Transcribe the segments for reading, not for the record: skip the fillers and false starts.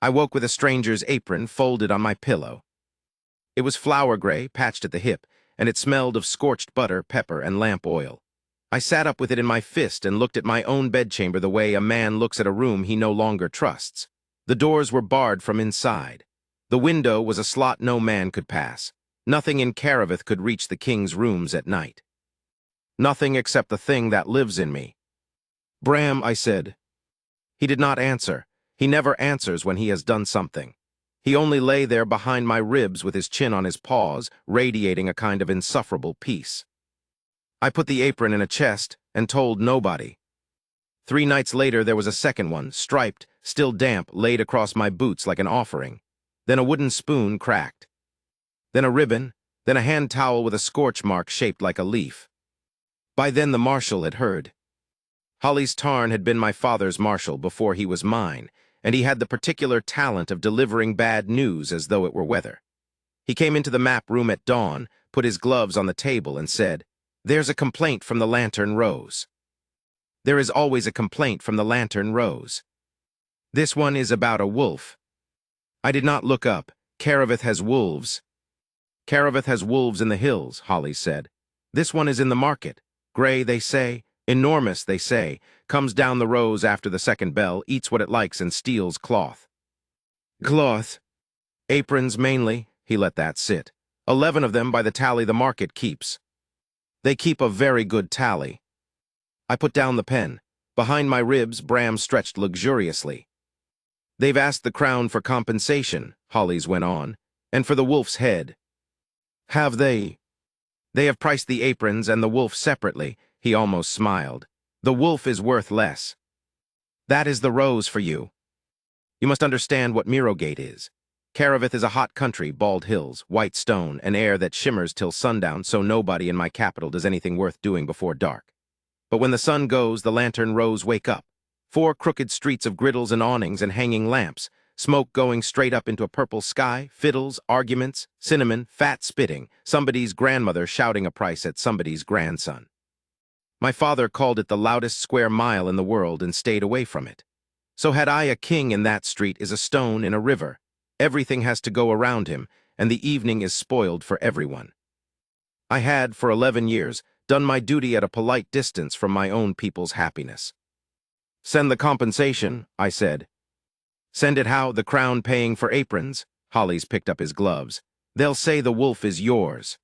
I woke with a stranger's apron folded on my pillow. It was flour gray, patched at the hip, and it smelled of scorched butter, pepper, and lamp oil. I sat up with it in my fist and looked at my own bedchamber the way a man looks at a room he no longer trusts. The doors were barred from inside. The window was a slot no man could pass. Nothing in Caravith could reach the king's rooms at night. Nothing except the thing that lives in me. "Bram," I said. He did not answer. He never answers when he has done something. He only lay there behind my ribs with his chin on his paws, radiating a kind of insufferable peace. I put the apron in a chest and told nobody. 3 nights later there was a second one, striped, still damp, laid across my boots like an offering. Then a wooden spoon cracked. Then a ribbon, then a hand towel with a scorch mark shaped like a leaf. By then the marshal had heard. Holly's Tarn had been my father's marshal before he was mine, and he had the particular talent of delivering bad news as though it were weather. He came into the map room at dawn, put his gloves on the table, and said, "There's a complaint from the Lantern Rose." There is always a complaint from the Lantern Rose. This one is about a wolf. I did not look up. "Caravith has wolves." "Caravith has wolves in the hills," Holly said. "This one is in the market. Gray, they say. Enormous, they say. Comes down the rows after the second bell, eats what it likes, and steals cloth." "Cloth?" "Aprons, mainly." He let that sit. 11 of them by the tally the market keeps. They keep a very good tally. I put down the pen. Behind my ribs, Bram stretched luxuriously. "They've asked the crown for compensation," Hollies went on, "and for the wolf's head." "Have they?" "They have priced the aprons and the wolf separately." He almost smiled. "The wolf is worth less. That is the rose for you. You must understand what Mirogate is. Caravith is a hot country, bald hills, white stone, an air that shimmers till sundown, so nobody in my capital does anything worth doing before dark. But when the sun goes, the Lantern Rose wake up. 4 crooked streets of griddles and awnings and hanging lamps, smoke going straight up into a purple sky, fiddles, arguments, cinnamon, fat spitting, somebody's grandmother shouting a price at somebody's grandson. My father called it the loudest square mile in the world and stayed away from it. So had I a king in that street is a stone in a river. Everything has to go around him, and the evening is spoiled for everyone. I had, for 11 years, done my duty at a polite distance from my own people's happiness. "Send the compensation," I said. "Send it how? The crown paying for aprons?" Hollies picked up his gloves. "They'll say the wolf is yours."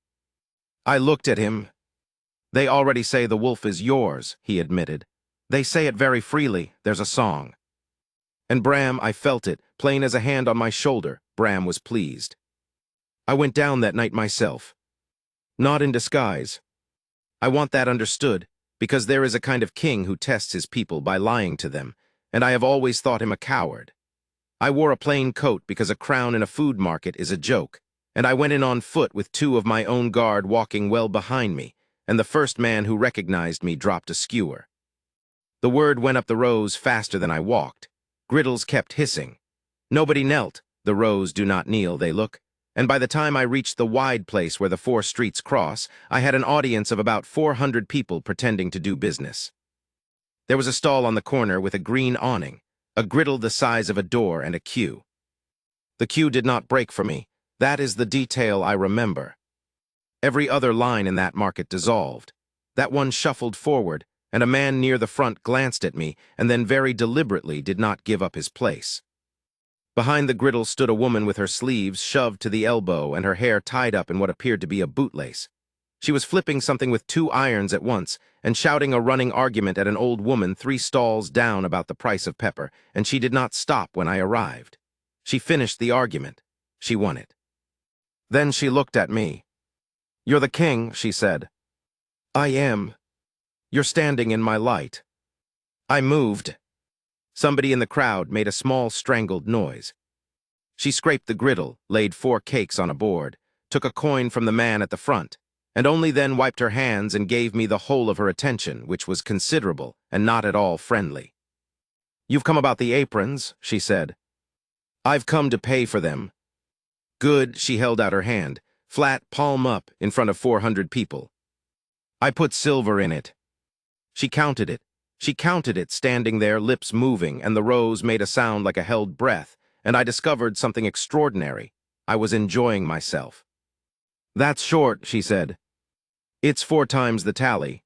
I looked at him. "They already say the wolf is yours," he admitted. "They say it very freely. There's a song." And Bram, I felt it, plain as a hand on my shoulder. Bram was pleased. I went down that night myself. Not in disguise. I want that understood, because there is a kind of king who tests his people by lying to them, and I have always thought him a coward. I wore a plain coat because a crown in a food market is a joke, and I went in on foot with 2 of my own guard walking well behind me, and the first man who recognized me dropped a skewer. The word went up the rows faster than I walked. Griddles kept hissing. Nobody knelt. The rows do not kneel, they look. And by the time I reached the wide place where the 4 streets cross, I had an audience of about 400 people pretending to do business. There was a stall on the corner with a green awning, a griddle the size of a door, and a queue. The queue did not break for me. That is the detail I remember. Every other line in that market dissolved. That one shuffled forward, and a man near the front glanced at me and then very deliberately did not give up his place. Behind the griddle stood a woman with her sleeves shoved to the elbow and her hair tied up in what appeared to be a bootlace. She was flipping something with 2 irons at once and shouting a running argument at an old woman 3 stalls down about the price of pepper, and she did not stop when I arrived. She finished the argument. She won it. Then she looked at me. "You're the king," she said. "I am. You're standing in my light." I moved. Somebody in the crowd made a small strangled noise. She scraped the griddle, laid 4 cakes on a board, took a coin from the man at the front, and only then wiped her hands and gave me the whole of her attention, which was considerable and not at all friendly. "You've come about the aprons," she said. "I've come to pay for them." "Good," she held out her hand, flat, palm up, in front of 400 people. "I put silver in it." She counted it. She counted it, standing there, lips moving, and the rows made a sound like a held breath, and I discovered something extraordinary. I was enjoying myself. "That's short," she said. "It's 4 times the tally."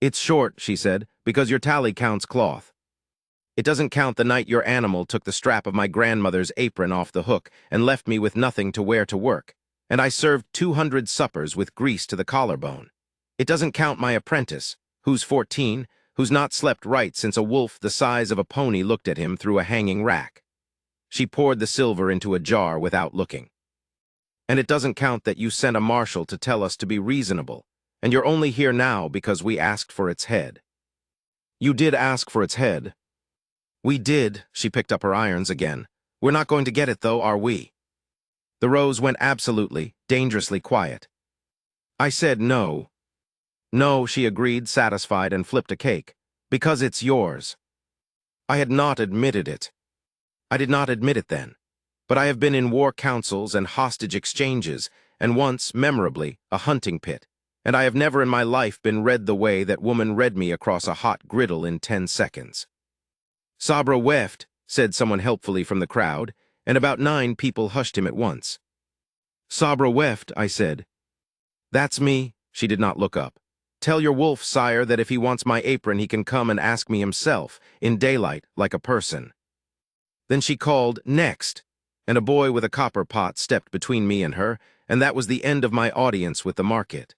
"It's short," she said, "because your tally counts cloth. It doesn't count the night your animal took the strap of my grandmother's apron off the hook and left me with nothing to wear to work, and I served 200 suppers with grease to the collarbone. It doesn't count my apprentice, who's 14, who's not slept right since a wolf the size of a pony looked at him through a hanging rack." She poured the silver into a jar without looking. "And it doesn't count that you sent a marshal to tell us to be reasonable, and you're only here now because we asked for its head." "You did ask for its head." "We did." She picked up her irons again. "We're not going to get it, though, are we?" The rose went absolutely, dangerously quiet. I said no. "No," she agreed, satisfied, and flipped a cake. "Because it's yours." I had not admitted it. I did not admit it then. But I have been in war councils and hostage exchanges, and once, memorably, a hunting pit, and I have never in my life been read the way that woman read me across a hot griddle in 10 seconds. "Sabra weft," said someone helpfully from the crowd, and about 9 people hushed him at once. "Sabra weft," I said. "That's me." She did not look up. "Tell your wolf, sire, that if he wants my apron he can come and ask me himself, in daylight, like a person." Then she called, "Next," and a boy with a copper pot stepped between me and her, and that was the end of my audience with the market.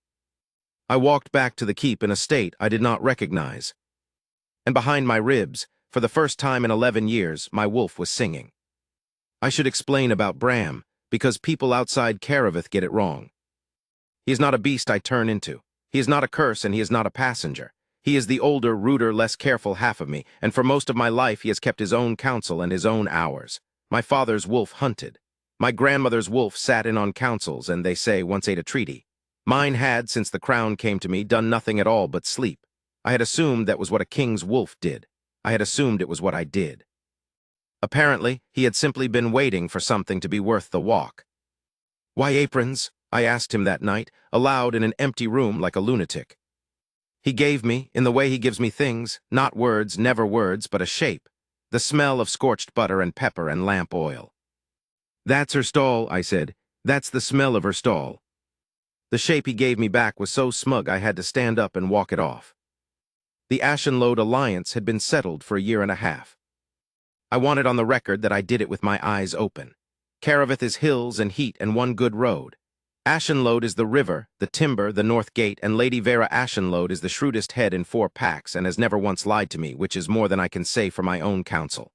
I walked back to the keep in a state I did not recognize. And behind my ribs, for the first time in 11 years, my wolf was singing. I should explain about Bram, because people outside Caravith get it wrong. He is not a beast I turn into. He is not a curse, and he is not a passenger. He is the older, ruder, less careful half of me, and for most of my life he has kept his own counsel and his own hours. My father's wolf hunted. My grandmother's wolf sat in on councils, and they say once ate a treaty. Mine had, since the crown came to me, done nothing at all but sleep. I had assumed that was what a king's wolf did. I had assumed it was what I did. Apparently, he had simply been waiting for something to be worth the walk. "Why Aprons?" I asked him that night, aloud in an empty room like a lunatic. He gave me, in the way he gives me things, not words, never words, but a shape, the smell of scorched butter and pepper and lamp oil. "That's her stall," I said. "That's the smell of her stall." The shape he gave me back was so smug I had to stand up and walk it off. The Ashenlode alliance had been settled for a year and a half. I wanted on the record that I did it with my eyes open. Caravith is hills and heat and one good road. Ashenlode is the river, the timber, the north gate, and Lady Vera Ashenlode is the shrewdest head in 4 packs and has never once lied to me, which is more than I can say for my own counsel.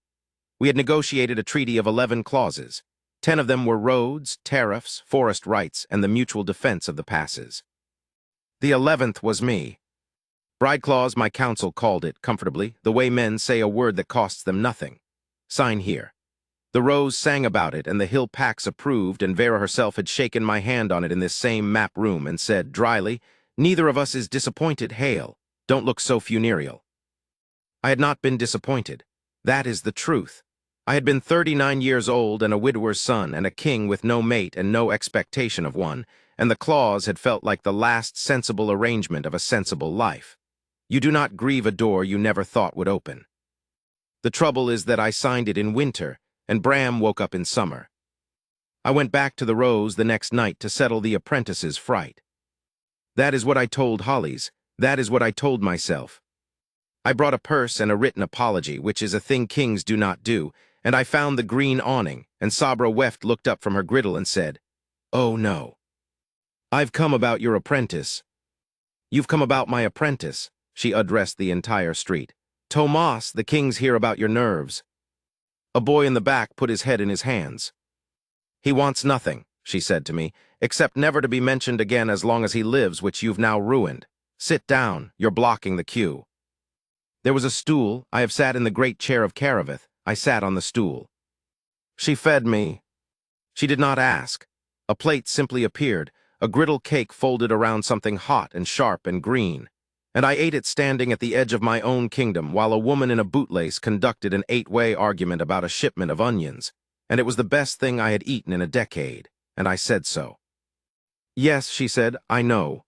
We had negotiated a treaty of 11 clauses. 10 of them were roads, tariffs, forest rights, and the mutual defense of the passes. The 11th was me. Bride clause, my counsel called it, comfortably, the way men say a word that costs them nothing. Sign here. The Rose sang about it, and the Hill Packs approved, and Vera herself had shaken my hand on it in this same map room and said, dryly, "Neither of us is disappointed, hail. Don't look so funereal." I had not been disappointed. That is the truth. I had been 39 years old and a widower's son and a king with no mate and no expectation of one, and the clause had felt like the last sensible arrangement of a sensible life. You do not grieve a door you never thought would open. The trouble is that I signed it in winter, and Bram woke up in summer. I went back to the Rose the next night to settle the apprentice's fright. That is what I told Hollies. That is what I told myself. I brought a purse and a written apology, which is a thing kings do not do, and I found the green awning, and Sabra Weft looked up from her griddle and said, "Oh no. I've come about your apprentice." "You've come about my apprentice," she addressed the entire street. "Tomas, the king's here about your nerves." A boy in the back put his head in his hands. "He wants nothing," she said to me, "except never to be mentioned again as long as he lives, which you've now ruined. Sit down, you're blocking the queue." There was a stool. I have sat in the great chair of Caravith. I sat on the stool. She fed me. She did not ask. A plate simply appeared, a griddle cake folded around something hot and sharp and green, and I ate it standing at the edge of my own kingdom while a woman in a bootlace conducted an 8-way argument about a shipment of onions, and it was the best thing I had eaten in a decade, and I said so. "Yes," she said, "I know."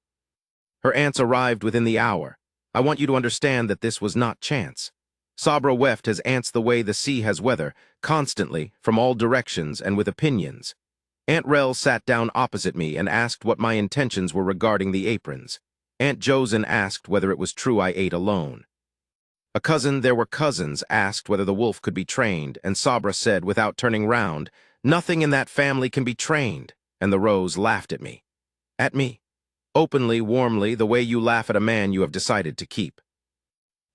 Her aunts arrived within the hour. I want you to understand that this was not chance. Sabra weft has ants the way the sea has weather, constantly, from all directions and with opinions. Aunt Rel sat down opposite me and asked what my intentions were regarding the aprons. Aunt Josen asked whether it was true I ate alone. A cousin, there were cousins, asked whether the wolf could be trained, and Sabra said, without turning round, "Nothing in that family can be trained," and the Rose laughed at me. At me. Openly, warmly, the way you laugh at a man you have decided to keep.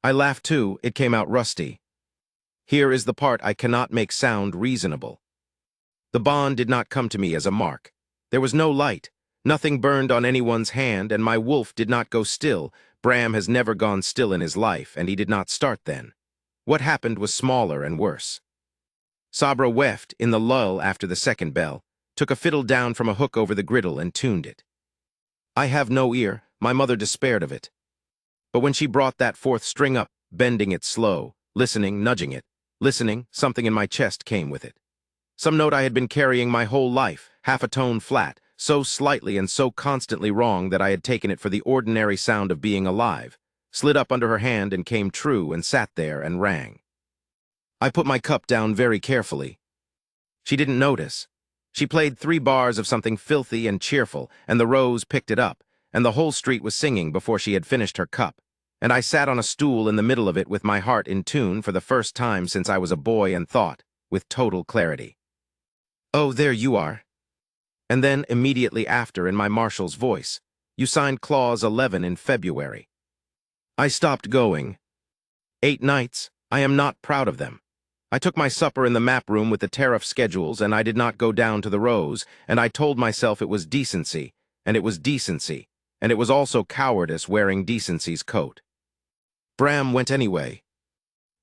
I laughed too, it came out rusty. Here is the part I cannot make sound reasonable. The bond did not come to me as a mark. There was no light. Nothing burned on anyone's hand, and my wolf did not go still. Bram has never gone still in his life, and he did not start then. What happened was smaller and worse. Sabra weft, in the lull after the second bell, took a fiddle down from a hook over the griddle and tuned it. I have no ear, my mother despaired of it. But when she brought that fourth string up, bending it slow, listening, nudging it, listening, something in my chest came with it. Some note I had been carrying my whole life, half a tone flat, so slightly and so constantly wrong that I had taken it for the ordinary sound of being alive, slid up under her hand and came true and sat there and rang. I put my cup down very carefully. She didn't notice. She played 3 bars of something filthy and cheerful, and the Rose picked it up, and the whole street was singing before she had finished her cup, and I sat on a stool in the middle of it with my heart in tune for the first time since I was a boy and thought, with total clarity. "Oh, there you are." And then, immediately after, in my marshal's voice, "You signed Clause 11 in February." I stopped going. 8 nights, I am not proud of them. I took my supper in the map room with the tariff schedules, and I did not go down to the Rose, and I told myself it was decency, and it was decency, and it was also cowardice wearing decency's coat. Bram went anyway.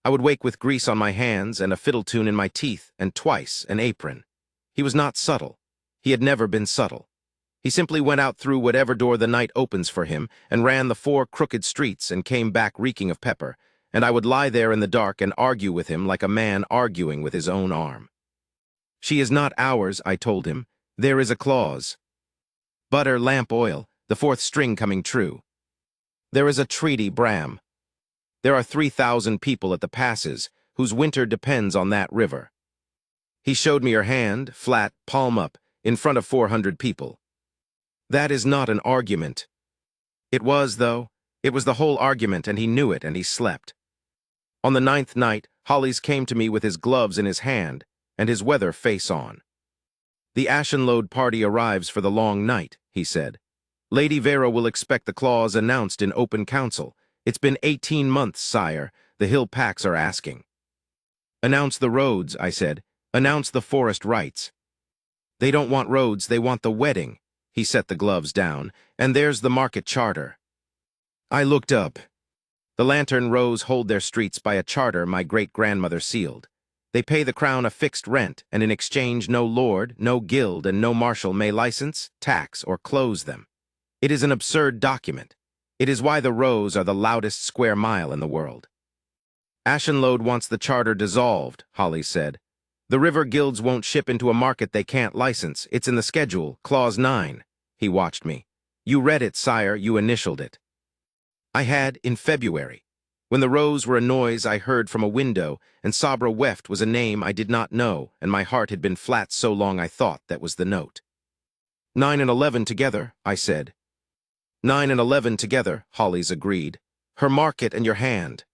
I would wake with grease on my hands and a fiddle tune in my teeth, and twice an apron. He was not subtle. He had never been subtle. He simply went out through whatever door the night opens for him and ran the 4 crooked streets and came back reeking of pepper, and I would lie there in the dark and argue with him like a man arguing with his own arm. "She is not ours," I told him. "There is a clause. Butter, lamp oil, the 4th string coming true. There is a treaty, Bram. There are 3,000 people at the passes whose winter depends on that river." He showed me her hand, flat, palm up, in front of 400 people. That is not an argument. It was, though. It was the whole argument, and he knew it, and he slept. On the 9th night, Hollies came to me with his gloves in his hand, and his weather face on. "The Ashenload party arrives for the long night," he said. "Lady Vera will expect the clause announced in open council. It's been 18 months, sire. The hill packs are asking." "Announce the roads," I said. "Announce the forest rights." "They don't want roads, they want the wedding." He set the gloves down. "And there's the market charter." I looked up. The Lantern Rows hold their streets by a charter my great-grandmother sealed. They pay the crown a fixed rent, and in exchange no lord, no guild, and no marshal may license, tax, or close them. It is an absurd document. It is why the Rows are the loudest square mile in the world. "Ashenload wants the charter dissolved," Holly said. "The river guilds won't ship into a market they can't license. It's in the schedule, Clause 9. He watched me. "You read it, sire, you initialed it." I had, in February. When the Rows were a noise I heard from a window, and Sabra weft was a name I did not know, and my heart had been flat so long I thought that was the note. 9 and 11 together, I said. 9 and 11 together, Hollies agreed. "Her market and your hand.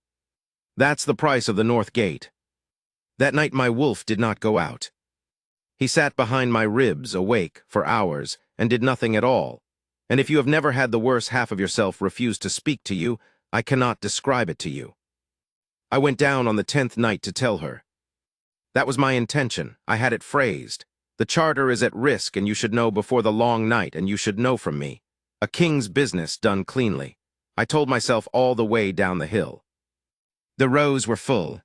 That's the price of the North Gate." That night my wolf did not go out. He sat behind my ribs, awake, for hours, and did nothing at all. And if you have never had the worse half of yourself refuse to speak to you, I cannot describe it to you. I went down on the 10th night to tell her. That was my intention. I had it phrased. The charter is at risk, and you should know before the long night, and you should know from me. A king's business done cleanly. I told myself all the way down the hill. The Rows were full.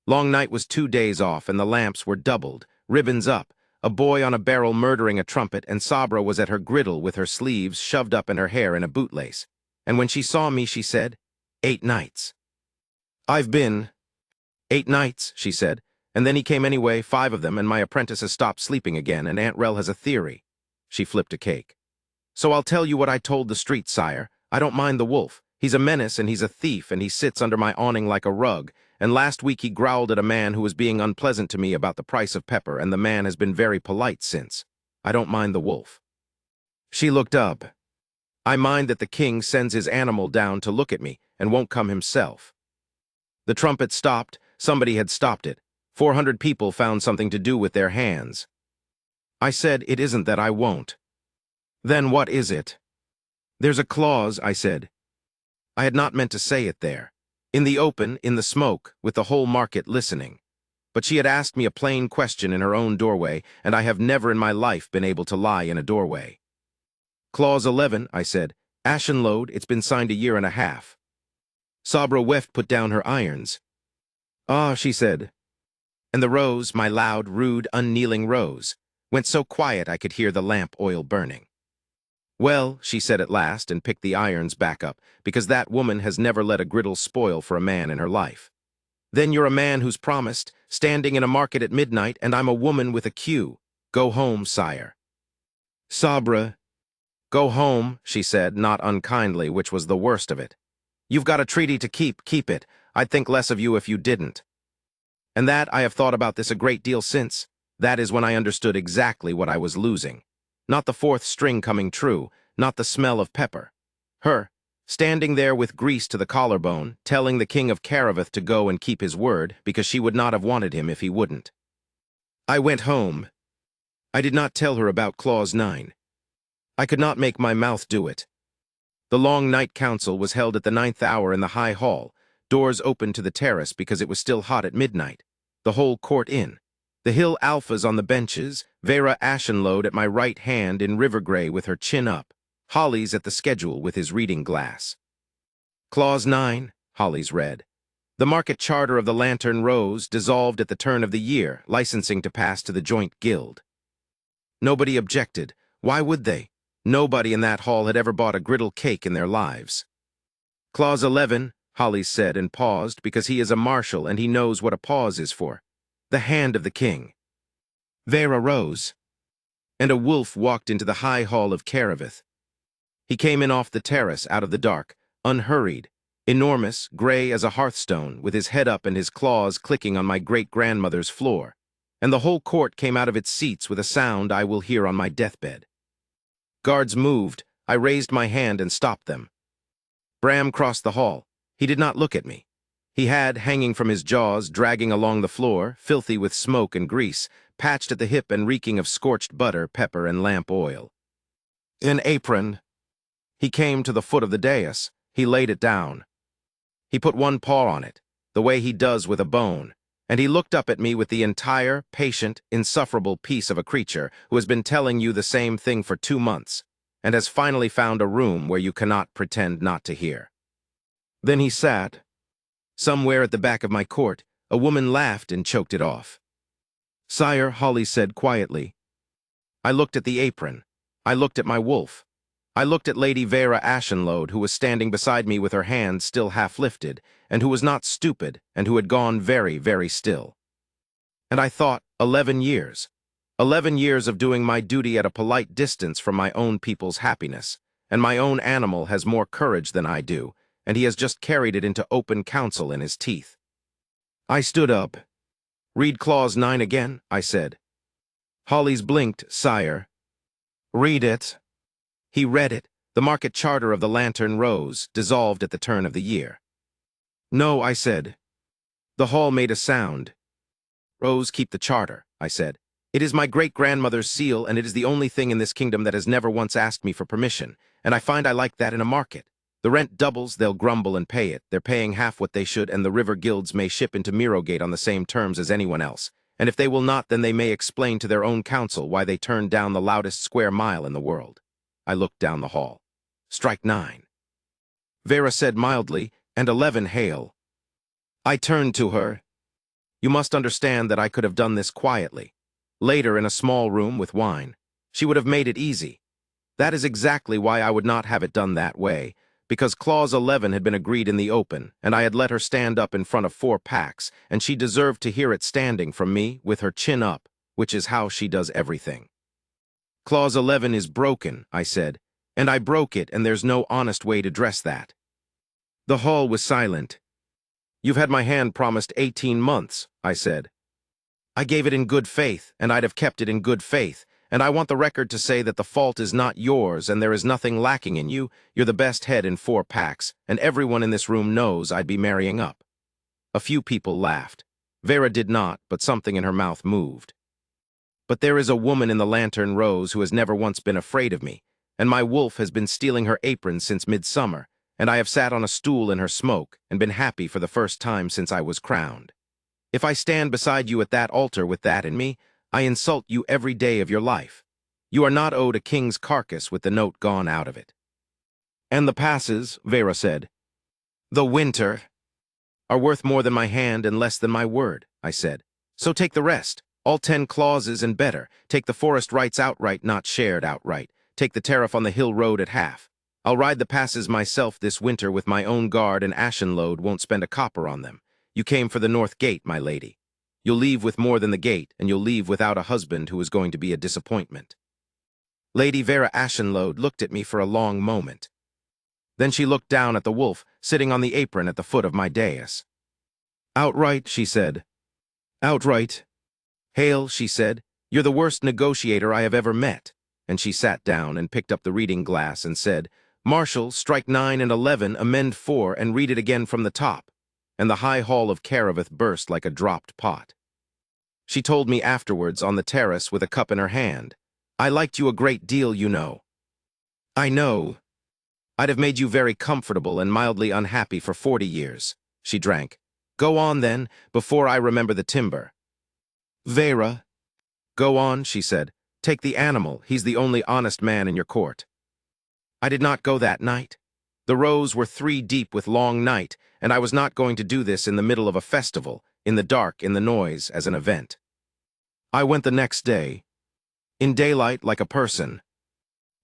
Long night was 2 days off, and the lamps were doubled, ribbons up, a boy on a barrel murdering a trumpet, and Sabra was at her griddle with her sleeves shoved up and her hair in a bootlace. And when she saw me, she said, 8 nights. "I've been 8 nights," she said, "and then he came anyway, 5 of them, and my apprentice has stopped sleeping again, and Aunt Rel has a theory." She flipped a cake. "So I'll tell you what I told the street, sire. I don't mind the wolf. He's a menace, and he's a thief, and he sits under my awning like a rug, and last week he growled at a man who was being unpleasant to me about the price of pepper, and the man has been very polite since. I don't mind the wolf." She looked up. "I mind that the king sends his animal down to look at me and won't come himself." The trumpet stopped. Somebody had stopped it. 400 people found something to do with their hands. I said, "It isn't that I won't." "Then what is it?" "There's a clause," I said. I had not meant to say it there. In the open, in the smoke, with the whole market listening. But she had asked me a plain question in her own doorway, and I have never in my life been able to lie in a doorway. "Clause 11, I said. "Ashenload, it's been signed 1.5 years. Sabra Weft put down her irons. "Ah," she said. And the rose, my loud, rude, unkneeling rose, went so quiet I could hear the lamp oil burning. "Well," she said at last, and picked the irons back up, because that woman has never let a griddle spoil for a man in her life. "Then you're a man who's promised, standing in a market at midnight, and I'm a woman with a cue. Go home, sire." "Sabra, go home," she said, not unkindly, which was the worst of it. "You've got a treaty to keep it. I'd think less of you if you didn't." And that I have thought about this a great deal since. That is when I understood exactly what I was losing. Not the fourth string coming true, not the smell of pepper. Her, standing there with grease to the collarbone, telling the king of Caraveth to go and keep his word, because she would not have wanted him if he wouldn't. I went home. I did not tell her about Clause 9. I could not make my mouth do it. The long night council was held at the 9th hour in the high hall, doors open to the terrace because it was still hot at midnight, the whole court in. The hill alphas on the benches, Vera Ashenload at my right hand in river gray with her chin up, Holly's at the schedule with his reading glass. "Clause 9, Holly's read. "The market charter of the Lantern Rose dissolved at the turn of the year, licensing to pass to the joint guild." Nobody objected. Why would they? Nobody in that hall had ever bought a griddle cake in their lives. "Clause 11, Holly said and paused, because he is a marshal and he knows what a pause is for. "The hand of the king." Vera rose, and a wolf walked into the high hall of Caraveth. He came in off the terrace out of the dark, unhurried, enormous, gray as a hearthstone, with his head up and his claws clicking on my great-grandmother's floor, and the whole court came out of its seats with a sound I will hear on my deathbed. Guards moved. I raised my hand and stopped them. Bram crossed the hall. He did not look at me. He had, hanging from his jaws, dragging along the floor, filthy with smoke and grease, patched at the hip and reeking of scorched butter, pepper, and lamp oil. An apron. He came to the foot of the dais. He laid it down. He put one paw on it, the way he does with a bone, and he looked up at me with the entire, patient, insufferable peace of a creature who has been telling you the same thing for 2 months, and has finally found a room where you cannot pretend not to hear. Then he sat. Somewhere at the back of my court, a woman laughed and choked it off. "Sire," Holly said quietly. I looked at the apron. I looked at my wolf. I looked at Lady Vera Ashenload, who was standing beside me with her hands still half lifted, and who was not stupid, and who had gone very, very still. And I thought, 11 years. 11 years of doing my duty at a polite distance from my own people's happiness, and my own animal has more courage than I do, and he has just carried it into open council in his teeth. I stood up. "Read Clause 9 again," I said. Holly's blinked, "Sire." "Read it." He read it. The market charter of the Lantern Rose, dissolved at the turn of the year. "No," I said. The hall made a sound. "Rose, keep the charter," I said. "It is my great-grandmother's seal, and it is the only thing in this kingdom that has never once asked me for permission, and I find I like that in a market. The rent doubles, they'll grumble and pay it. They're paying half what they should, and the river guilds may ship into Mirrogate on the same terms as anyone else. And if they will not, then they may explain to their own council why they turned down the loudest square mile in the world." I looked down the hall. "Strike 9. Vera said mildly, "And 11 hail." I turned to her. You must understand that I could have done this quietly. Later, in a small room with wine. She would have made it easy. That is exactly why I would not have it done that way, because Clause 11 had been agreed in the open, and I had let her stand up in front of 4 packs, and she deserved to hear it standing from me, with her chin up, which is how she does everything. "Clause 11 is broken," I said, "and I broke it, and there's no honest way to dress that." The hall was silent. You've had my hand promised 18 months, I said. I gave it in good faith, and I'd have kept it in good faith, and I want the record to say that the fault is not yours and there is nothing lacking in you. You're the best head in 4 packs, and everyone in this room knows I'd be marrying up. A few people laughed. Vera did not, but something in her mouth moved. But there is a woman in the lantern rose who has never once been afraid of me, and my wolf has been stealing her apron since midsummer, and I have sat on a stool in her smoke and been happy for the first time since I was crowned. If I stand beside you at that altar with that in me, I insult you every day of your life. You are not owed a king's carcass with the note gone out of it. And the passes, Vera said. The winter are worth more than my hand and less than my word, I said. So take the rest, all 10 clauses and better. Take the forest rights outright, not shared outright. Take the tariff on the hill road at half. I'll ride the passes myself this winter with my own guard, and ashen load won't spend a copper on them. You came for the north gate, my lady. You'll leave with more than the gate, and you'll leave without a husband who is going to be a disappointment. Lady Vera Ashenload looked at me for a long moment. Then she looked down at the wolf, sitting on the apron at the foot of my dais. Outright, she said. Outright. Hale, she said, you're the worst negotiator I have ever met. And she sat down and picked up the reading glass and said, Marshal, strike 9 and 11, amend 4, and read it again from the top. And the high hall of Caraveth burst like a dropped pot. She told me afterwards on the terrace with a cup in her hand, I liked you a great deal, you know. I know. I'd have made you very comfortable and mildly unhappy for 40 years. She drank. Go on, then, before I remember the timber. Vera. Go on, she said. Take the animal. He's the only honest man in your court. I did not go that night. The rows were 3 deep with long night, and I was not going to do this in the middle of a festival, in the dark, in the noise, as an event. I went the next day. In daylight, like a person.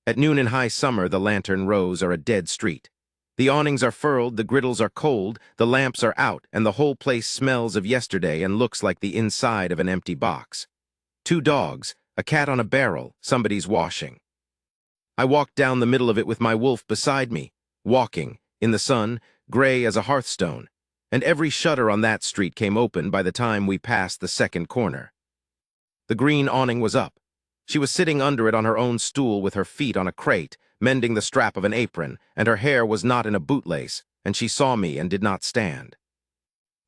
At noon in high summer, the lantern rows are a dead street. The awnings are furled, the griddles are cold, the lamps are out, and the whole place smells of yesterday and looks like the inside of an empty box. 2 dogs, a cat on a barrel, somebody's washing. I walked down the middle of it with my wolf beside me, walking, in the sun, gray as a hearthstone, and every shutter on that street came open by the time we passed the second corner. The green awning was up. She was sitting under it on her own stool with her feet on a crate, mending the strap of an apron, and her hair was not in a bootlace, and she saw me and did not stand.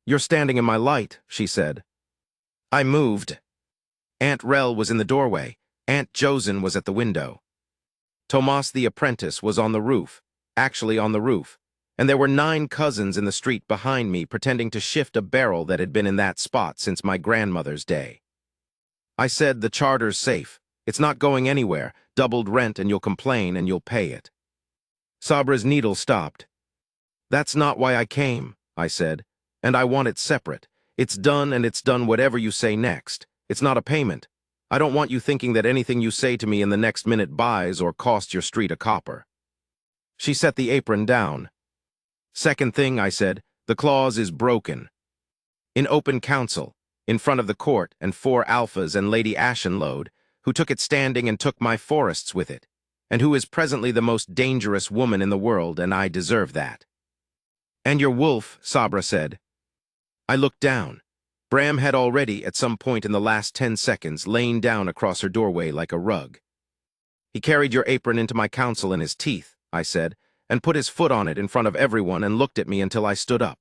You're standing in my light, she said. I moved. Aunt Rel was in the doorway. Aunt Josen was at the window. Tomas the apprentice was on the roof, actually on the roof, and there were 9 cousins in the street behind me pretending to shift a barrel that had been in that spot since my grandmother's day. I said, the charter's safe. It's not going anywhere. Doubled rent and you'll complain and you'll pay it. Sabra's needle stopped. That's not why I came, I said, and I want it separate. It's done and it's done whatever you say next. It's not a payment. I don't want you thinking that anything you say to me in the next minute buys or costs your street a copper. She set the apron down. Second thing, I said, the clause is broken. In open council, in front of the court and 4 alphas and Lady Ashenload, who took it standing and took my forests with it, and who is presently the most dangerous woman in the world, and I deserve that. And your wolf, Sabra said. I looked down. Bram had already, at some point in the last 10 seconds, lain down across her doorway like a rug. He carried your apron into my council in his teeth, I said, and put his foot on it in front of everyone and looked at me until I stood up.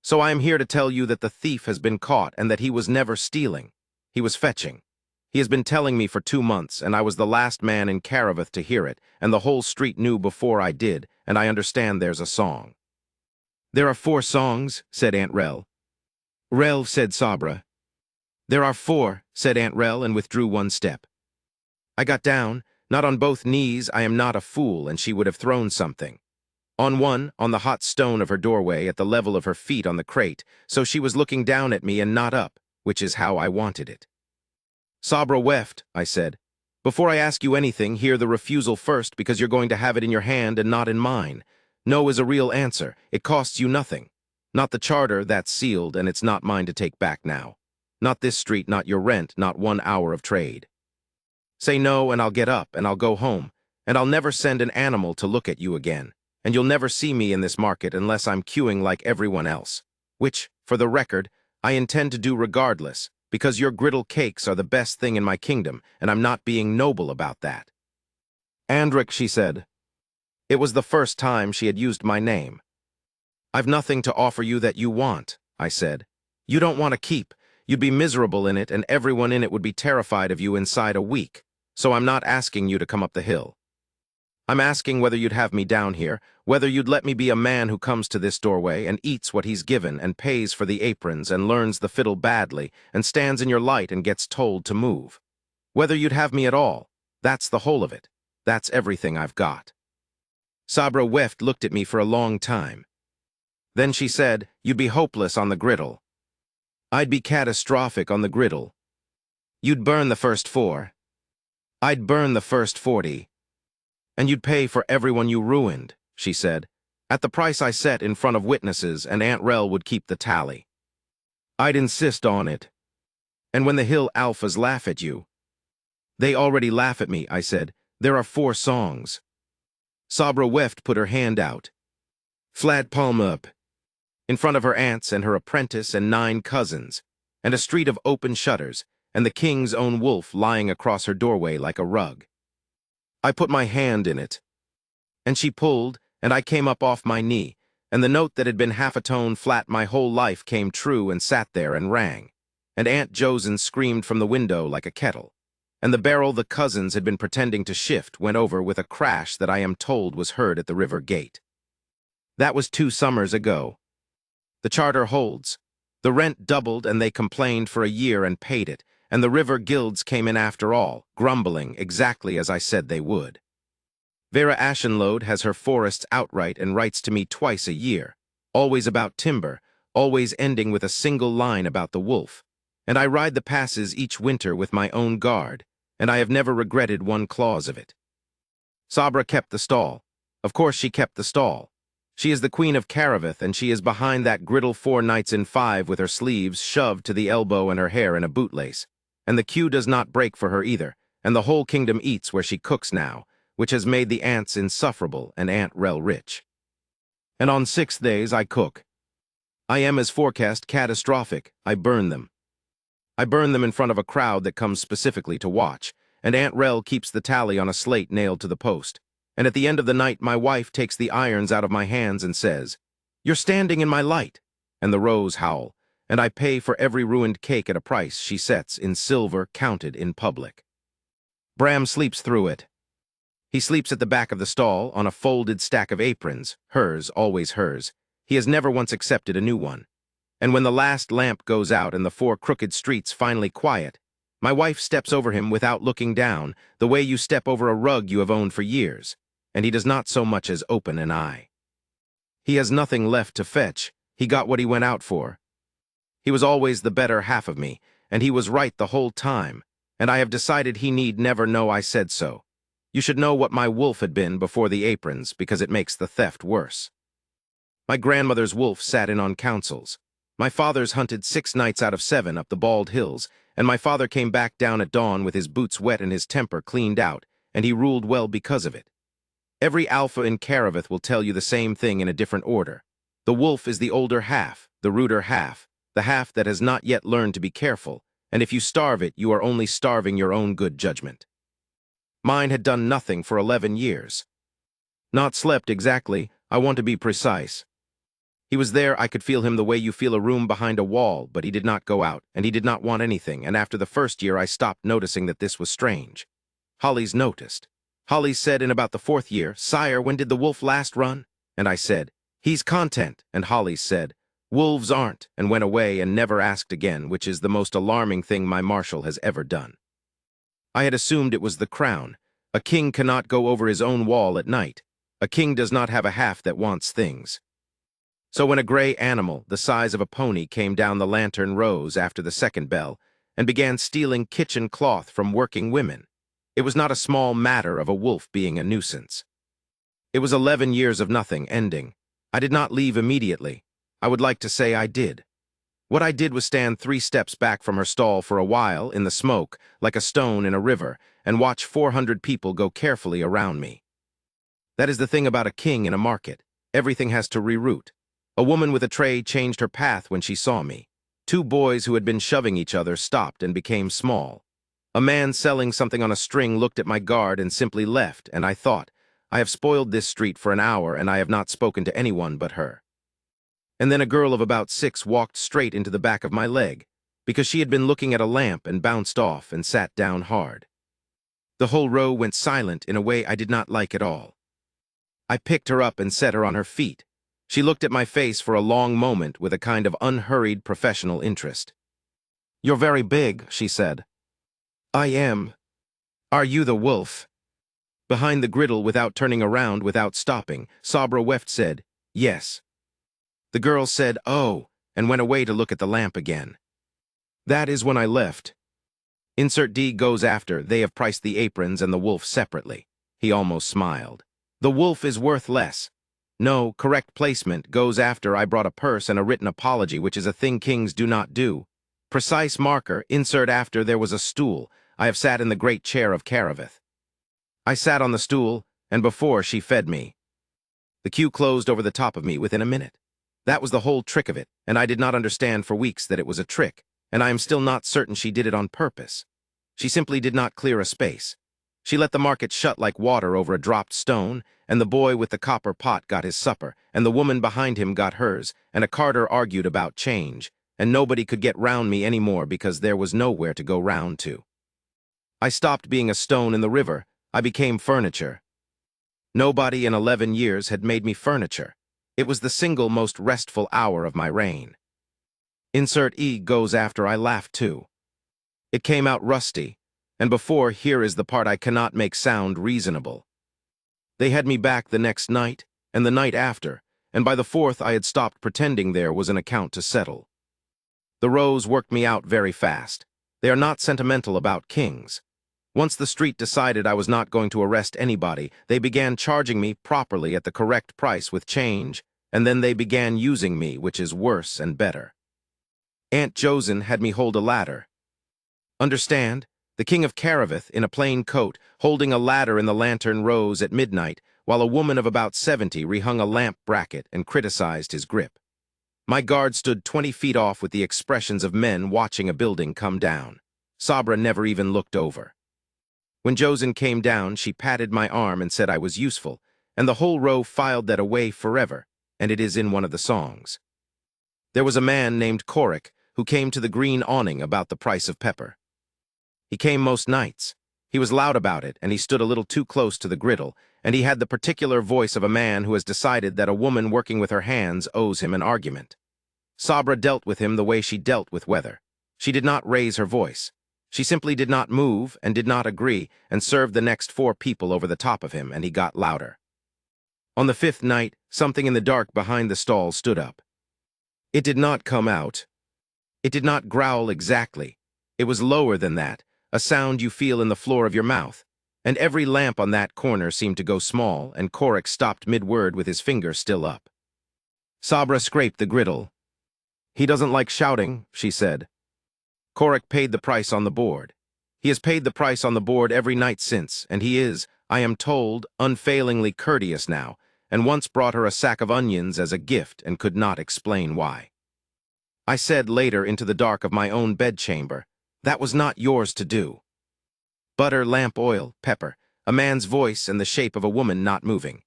So I am here to tell you that the thief has been caught and that he was never stealing. He was fetching. He has been telling me for 2 months, and I was the last man in Caraveth to hear it, and the whole street knew before I did, and I understand there's a song. There are 4 songs, said Aunt Rel. Rel, said Sabra. There are 4, said Aunt Rel, and withdrew 1 step. I got down, not on both knees, I am not a fool, and she would have thrown something. On one, on the hot stone of her doorway, at the level of her feet on the crate, so she was looking down at me and not up, which is how I wanted it. Sabra weft, I said. Before I ask you anything, hear the refusal first, because you're going to have it in your hand and not in mine. No is a real answer. It costs you nothing. Not the charter, that's sealed, and it's not mine to take back now. Not this street, not your rent, not 1 hour of trade. Say no, and I'll get up, and I'll go home, and I'll never send an animal to look at you again, and you'll never see me in this market unless I'm queuing like everyone else. which, for the record, I intend to do regardless, because your griddle cakes are the best thing in my kingdom, and I'm not being noble about that. Andric, she said. It was the first time she had used my name. I've nothing to offer you that you want, I said. You don't want to keep. You'd be miserable in it, and everyone in it would be terrified of you inside a week. So I'm not asking you to come up the hill. I'm asking whether you'd have me down here, whether you'd let me be a man who comes to this doorway and eats what he's given and pays for the aprons and learns the fiddle badly and stands in your light and gets told to move. Whether you'd have me at all. That's the whole of it. That's everything I've got. Sabra Weft looked at me for a long time. Then she said, you'd be hopeless on the griddle. I'd be catastrophic on the griddle. You'd burn the first 4. I'd burn the first 40. And you'd pay for everyone you ruined, she said, at the price I set in front of witnesses, and Aunt Rel would keep the tally. I'd insist on it. And when the Hill Alphas laugh at you. They already laugh at me, I said. There are 4 songs. Sabra Weft put her hand out. Flat palm up. In front of her aunts and her apprentice and 9 cousins, and a street of open shutters, and the king's own wolf lying across her doorway like a rug. I put my hand in it, and she pulled, and I came up off my knee, and the note that had been half a tone flat my whole life came true and sat there and rang, and Aunt Josen screamed from the window like a kettle, and the barrel the cousins had been pretending to shift went over with a crash that I am told was heard at the river gate. That was 2 summers ago. The charter holds. The rent doubled and they complained for a year and paid it, and the river guilds came in after all, grumbling exactly as I said they would. Vera Ashenlode has her forests outright and writes to me twice a year, always about timber, always ending with a single line about the wolf, and I ride the passes each winter with my own guard, and I have never regretted one clause of it. Sabra kept the stall. Of course she kept the stall. She is the queen of Caraveth, and she is behind that griddle 4 nights in 5 with her sleeves shoved to the elbow and her hair in a bootlace. And the queue does not break for her either, and the whole kingdom eats where she cooks now, which has made the aunts insufferable and Aunt Rel rich. And on 6 days I cook. I am as forecast catastrophic. I burn them. I burn them in front of a crowd that comes specifically to watch, and Aunt Rel keeps the tally on a slate nailed to the post. And at the end of the night my wife takes the irons out of my hands and says, "You're standing in my light," and the rows howl, and I pay for every ruined cake at a price she sets in silver counted in public. Bram sleeps through it. He sleeps at the back of the stall on a folded stack of aprons, hers, always hers. He has never once accepted a new one. And when the last lamp goes out and the 4 crooked streets finally quiet, my wife steps over him without looking down, the way you step over a rug you have owned for years, and he does not so much as open an eye. He has nothing left to fetch. He got what he went out for. He was always the better half of me, and he was right the whole time, and I have decided he need never know I said so. You should know what my wolf had been before the aprons, because it makes the theft worse. My grandmother's wolf sat in on councils. My father's hunted 6 nights out of 7 up the bald hills, and my father came back down at dawn with his boots wet and his temper cleaned out, and he ruled well because of it. Every alpha in Caraveth will tell you the same thing in a different order. The wolf is the older half, the ruder half, the half that has not yet learned to be careful, and if you starve it, you are only starving your own good judgment. Mine had done nothing for 11 years. Not slept exactly, I want to be precise. He was there, I could feel him the way you feel a room behind a wall, but he did not go out, and he did not want anything, and after the first year I stopped noticing that this was strange. Hollies noticed. Hollies said in about the 4th year, "Sire, when did the wolf last run?" And I said, "He's content," and Hollies said, "Wolves aren't," and went away and never asked again, which is the most alarming thing my marshal has ever done. I had assumed it was the crown. A king cannot go over his own wall at night. A king does not have a half that wants things. So when a gray animal, the size of a pony, came down the lantern rows after the 2nd bell and began stealing kitchen cloth from working women, it was not a small matter of a wolf being a nuisance. It was 11 years of nothing ending. I did not leave immediately. I would like to say I did. What I did was stand 3 steps back from her stall for a while in the smoke, like a stone in a river, and watch 400 people go carefully around me. That is the thing about a king in a market. Everything has to reroute. A woman with a tray changed her path when she saw me. Two boys who had been shoving each other stopped and became small. A man selling something on a string looked at my guard and simply left, and I thought, I have spoiled this street for an hour and I have not spoken to anyone but her. And then a girl of about 6 walked straight into the back of my leg, because she had been looking at a lamp and bounced off and sat down hard. The whole row went silent in a way I did not like at all. I picked her up and set her on her feet. She looked at my face for a long moment with a kind of unhurried professional interest. "You're very big," she said. "I am. Are you the wolf?" Behind the griddle, without turning around, without stopping, Sabra Weft said, "Yes." The girl said, "Oh," and went away to look at the lamp again. That is when I left. Insert D goes after, they have priced the aprons and the wolf separately. He almost smiled. The wolf is worth less. No, correct placement goes after I brought a purse and a written apology, which is a thing kings do not do. Precise marker, insert after there was a stool. I have sat in the great chair of Caravith. I sat on the stool, and before she fed me. The queue closed over the top of me within a minute. That was the whole trick of it, and I did not understand for weeks that it was a trick, and I am still not certain she did it on purpose. She simply did not clear a space. She let the market shut like water over a dropped stone, and the boy with the copper pot got his supper, and the woman behind him got hers, and a carter argued about change, and nobody could get round me any more because there was nowhere to go round to. I stopped being a stone in the river. I became furniture. Nobody in 11 years had made me furniture. It was the single most restful hour of my reign. Insert E goes after I laughed too. It came out rusty, and before, here is the part I cannot make sound reasonable. They had me back the next night, and the night after, and by the 4th I had stopped pretending there was an account to settle. The rows worked me out very fast. They are not sentimental about kings. Once the street decided I was not going to arrest anybody, they began charging me properly at the correct price with change, and then they began using me, which is worse and better. Aunt Josen had me hold a ladder. Understand? The king of Caravith, in a plain coat, holding a ladder in the lantern rose at midnight, while a woman of about 70 rehung a lamp bracket and criticized his grip. My guard stood 20 feet off with the expressions of men watching a building come down. Sabra never even looked over. When Josen came down, she patted my arm and said I was useful, and the whole row filed that away forever, and it is in one of the songs. There was a man named Korik who came to the green awning about the price of pepper. He came most nights. He was loud about it, and he stood a little too close to the griddle, and he had the particular voice of a man who has decided that a woman working with her hands owes him an argument. Sabra dealt with him the way she dealt with weather. She did not raise her voice. She simply did not move and did not agree, and served the next 4 people over the top of him, and he got louder. On the 5th night, something in the dark behind the stall stood up. It did not come out. It did not growl exactly. It was lower than that, a sound you feel in the floor of your mouth, and every lamp on that corner seemed to go small, and Korik stopped mid-word with his finger still up. Sabra scraped the griddle. "He doesn't like shouting," she said. Korik paid the price on the board. He has paid the price on the board every night since, and he is, I am told, unfailingly courteous now, and once brought her a sack of onions as a gift and could not explain why. I said later into the dark of my own bedchamber, "That was not yours to do." Butter, lamp oil, pepper, a man's voice and the shape of a woman not moving.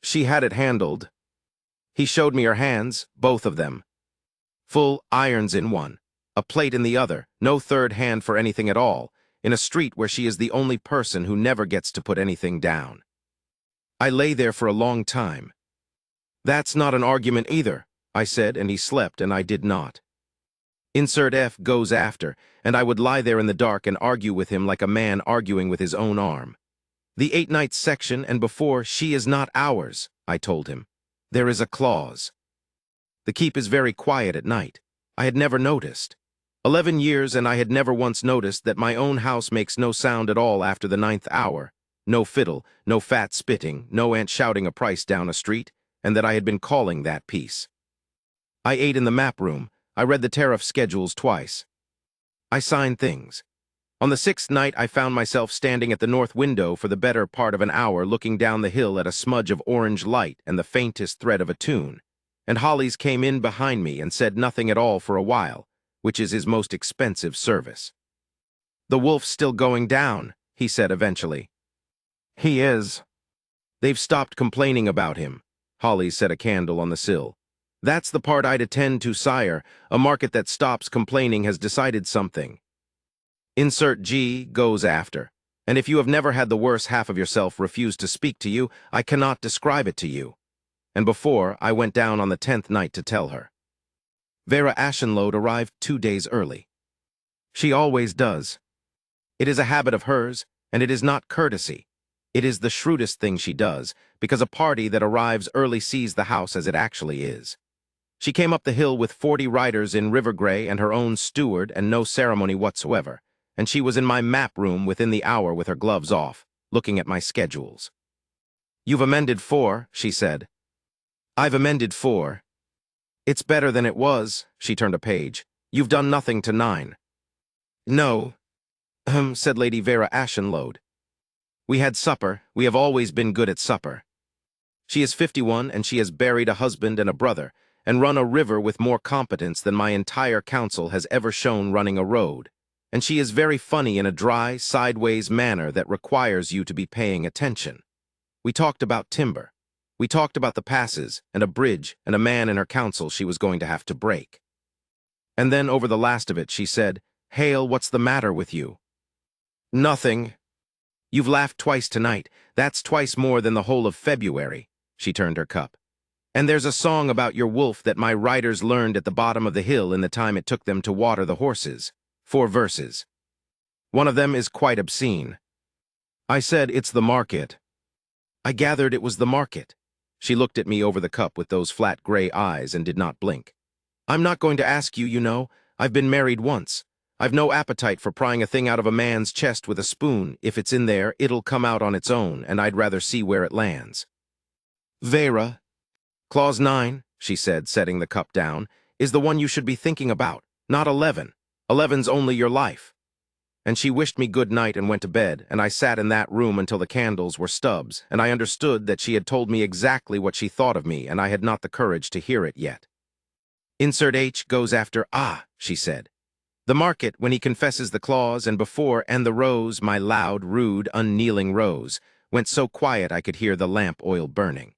She had it handled. He showed me her hands, both of them. Full irons in one, a plate in the other, no third hand for anything at all, in a street where she is the only person who never gets to put anything down. I lay there for a long time. "That's not an argument either," I said, and he slept, and I did not. Insert F goes after, and I would lie there in the dark and argue with him like a man arguing with his own arm. "The 8 nights section, and before, she is not ours," I told him. "There is a clause." The keep is very quiet at night. I had never noticed. 11 years, and I had never once noticed that my own house makes no sound at all after the 9th hour. No fiddle, no fat spitting, no aunt shouting a price down a street, and that I had been calling that piece. I ate in the map room. I read the tariff schedules twice. I signed things. On the 6th night, I found myself standing at the north window for the better part of an hour looking down the hill at a smudge of orange light and the faintest thread of a tune, and Hollies came in behind me and said nothing at all for a while, which is his most expensive service. "The wolf's still going down," he said eventually. "He is." "They've stopped complaining about him," Holly set a candle on the sill. "That's the part I'd attend to, sire. A market that stops complaining has decided something. Insert G goes after. And if you have never had the worse half of yourself refuse to speak to you, I cannot describe it to you." And before, I went down on the 10th night to tell her. Vera Ashenlode arrived 2 days early. She always does. It is a habit of hers, and it is not courtesy. It is the shrewdest thing she does, because a party that arrives early sees the house as it actually is. She came up the hill with 40 riders in river gray and her own steward and no ceremony whatsoever, and she was in my map room within the hour with her gloves off, looking at my schedules. "You've amended 4, she said. "I've amended 4. "It's better than it was," she turned a page. "You've done nothing to 9. "No," said Lady Vera Ashenlode. "We had supper. We have always been good at supper. She is 51, and she has buried a husband and a brother, and run a river with more competence than my entire council has ever shown running a road. And she is very funny in a dry, sideways manner that requires you to be paying attention. We talked about timber. We talked about the passes, and a bridge, and a man in her council she was going to have to break. And then over the last of it she said, 'Hale, what's the matter with you?' 'Nothing.' 'You've laughed twice tonight. That's twice more than the whole of February.' She turned her cup. 'And there's a song about your wolf that my riders learned at the bottom of the hill in the time it took them to water the horses. 4 verses. One of them is quite obscene.' I said, 'It's the market.' I gathered it was the market." She looked at me over the cup with those flat gray eyes and did not blink. "I'm not going to ask you, you know. I've been married once. I've no appetite for prying a thing out of a man's chest with a spoon. If it's in there, it'll come out on its own, and I'd rather see where it lands." "Vera, Clause 9, she said, setting the cup down, "is the one you should be thinking about, not 11. 11's only your life." And she wished me good night and went to bed, and I sat in that room until the candles were stubs, and I understood that she had told me exactly what she thought of me, and I had not the courage to hear it yet. Insert H goes after she said. "The market, when he confesses the clause, and before, and the rose, my loud, rude, unkneeling rose, went so quiet I could hear the lamp oil burning."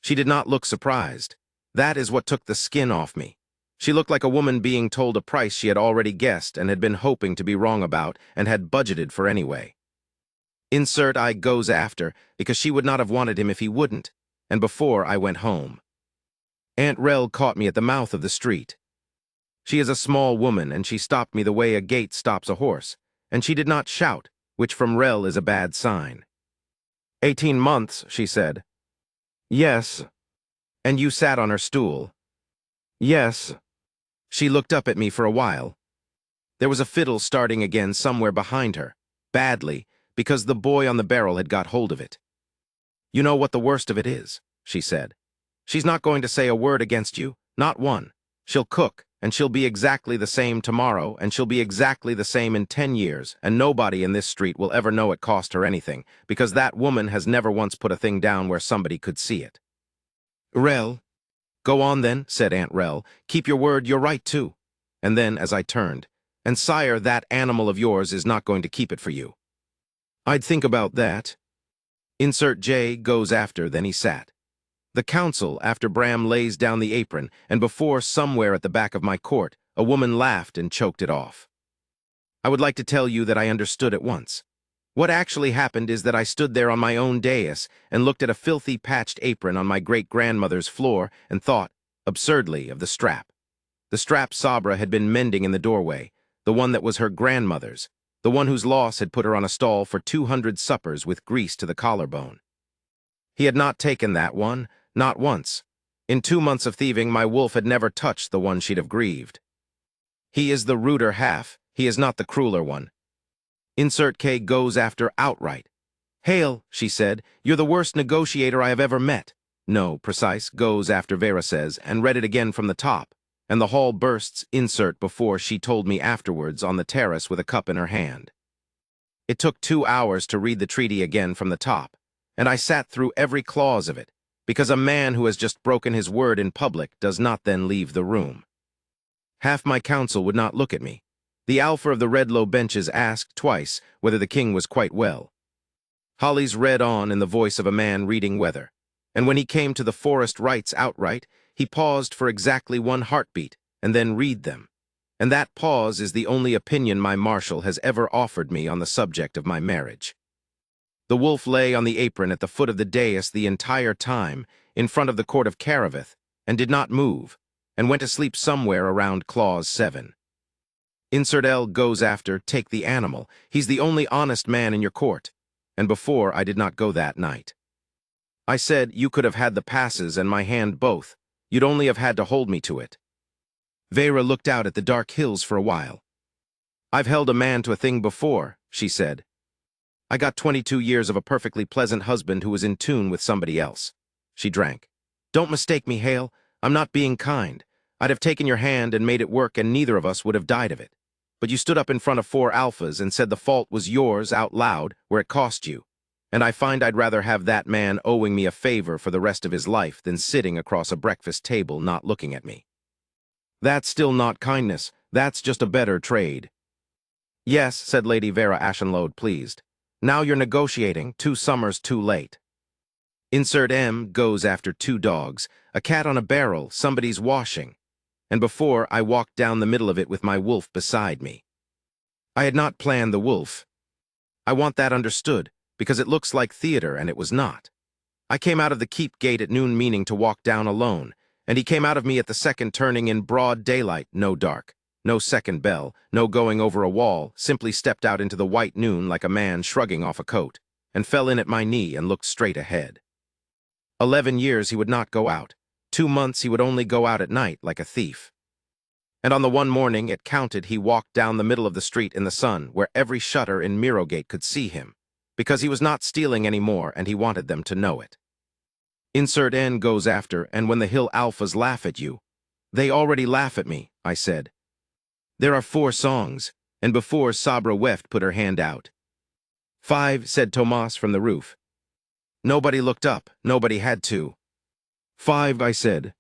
She did not look surprised. That is what took the skin off me. She looked like a woman being told a price she had already guessed and had been hoping to be wrong about and had budgeted for anyway. Insert I goes after, because she would not have wanted him if he wouldn't, and before I went home. Aunt Rel caught me at the mouth of the street. She is a small woman, and she stopped me the way a gate stops a horse, and she did not shout, which from Rel is a bad sign. 18 months, she said. "Yes." "And you sat on her stool." "Yes." She looked up at me for a while. There was a fiddle starting again somewhere behind her, badly, because the boy on the barrel had got hold of it. "You know what the worst of it is," she said. "She's not going to say a word against you, not one. She'll cook, and she'll be exactly the same tomorrow, and she'll be exactly the same in 10 years, and nobody in this street will ever know it cost her anything, because that woman has never once put a thing down where somebody could see it." "Rel." "Go on then," said Aunt Rel. "Keep your word, you're right too." And then, as I turned, "And sire, that animal of yours is not going to keep it for you." "I'd think about that." Insert J goes after, then he sat. The council, after Bram lays down the apron, and before, somewhere at the back of my court, a woman laughed and choked it off. I would like to tell you that I understood at once. What actually happened is that I stood there on my own dais and looked at a filthy patched apron on my great-grandmother's floor and thought, absurdly, of the strap. The strap Sabra had been mending in the doorway, the one that was her grandmother's, the one whose loss had put her on a stall for 200 suppers with grease to the collarbone. He had not taken that one, not once. In 2 months of thieving, my wolf had never touched the one she'd have grieved. He is the ruder half, he is not the crueler one. Insert K goes after outright. "Hale," she said, "you're the worst negotiator I have ever met." No, precise, goes after Vera says, and read it again from the top, and the hall bursts insert before she told me afterwards on the terrace with a cup in her hand. It took 2 hours to read the treaty again from the top, and I sat through every clause of it, because a man who has just broken his word in public does not then leave the room. Half my council would not look at me. The alpha of the red low benches asked twice whether the king was quite well. Hollis read on in the voice of a man reading weather, and when he came to the forest rights outright, he paused for exactly one heartbeat, and then read them. And that pause is the only opinion my marshal has ever offered me on the subject of my marriage. The wolf lay on the apron at the foot of the dais the entire time, in front of the court of Caraveth, and did not move, and went to sleep somewhere around Clause 7. Insert L goes after, take the animal. He's the only honest man in your court. And before, I did not go that night. I said, you could have had the passes and my hand both. You'd only have had to hold me to it. Vera looked out at the dark hills for a while. I've held a man to a thing before, she said. I got 22 years of a perfectly pleasant husband who was in tune with somebody else. She drank. Don't mistake me, Hale. I'm not being kind. I'd have taken your hand and made it work, and neither of us would have died of it. But you stood up in front of 4 alphas and said the fault was yours out loud, where it cost you. And I find I'd rather have that man owing me a favor for the rest of his life than sitting across a breakfast table not looking at me. That's still not kindness. That's just a better trade. Yes, said Lady Vera Ashenlode, pleased. Now you're negotiating, 2 summers too late. Insert M goes after 2 dogs, a cat on a barrel, somebody's washing. And before, I walked down the middle of it with my wolf beside me. I had not planned the wolf. I want that understood, because it looks like theater, and it was not. I came out of the keep gate at noon meaning to walk down alone, and he came out of me at the second turning in broad daylight, no dark, no second bell, no going over a wall, simply stepped out into the white noon like a man shrugging off a coat, and fell in at my knee and looked straight ahead. 11 years he would not go out. 2 months he would only go out at night like a thief. And on the one morning it counted he walked down the middle of the street in the sun where every shutter in Mirrogate could see him, because he was not stealing any more and he wanted them to know it. Insert N goes after, and when the Hill Alphas laugh at you. They already laugh at me, I said. There are 4 songs, and before Sabra Weft put her hand out. 5, said Tomas from the roof. Nobody looked up, nobody had to. 5, I said.